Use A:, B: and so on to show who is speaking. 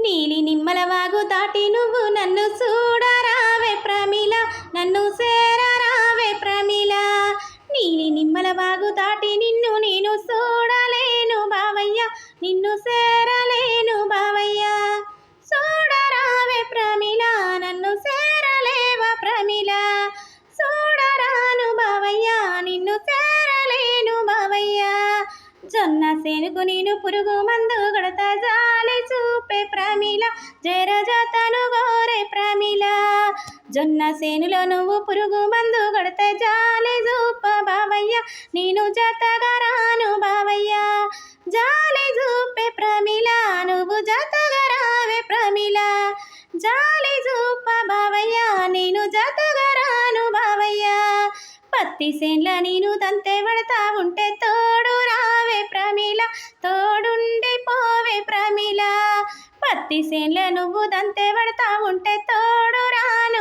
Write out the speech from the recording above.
A: నీలి నిమ్మల వాగు దాటి నువ్వు నన్ను చూడరావే ప్రమిళ, నన్ను చేరరావే ప్రమిళ. నీలి నిమ్మల వాగు దాటి నిన్ను నేను చూడలేను బావయ్య, నిన్ను చేరలేను బావయ్య. చూడరావే ప్రమిళ, నన్ను చేరలేవా ప్రమిళ. చూడరాను బావయ్య, నిన్ను చేరలేను బావయ్య. జొన్న సేనుకు నేను పురుగు మందు కొడతా జాలి చూపే ప్రమిళ, జరజతను గోరే ప్రమిళ. జొన్న సేనులో నువ్వు పురుగు మందు కొడితే జాలి చూప బావయ్య, నేను జతగా రాను బావయ్య. జాలి చూపే ప్రమిళ, నువ్వు జతగా రావే ప్రమిళ. జాలి చూప బావయ్య, నేను జతగా రాను బావయ్య. పత్తి సేన్ల నేను దంతే పడతా ఉంటే తోడు రావే ప్రమిళ, తోడుండి పోవే ప్రమిళ. పత్తి సేన్ల నువ్వు దంతే పడతా ఉంటే తోడు రాను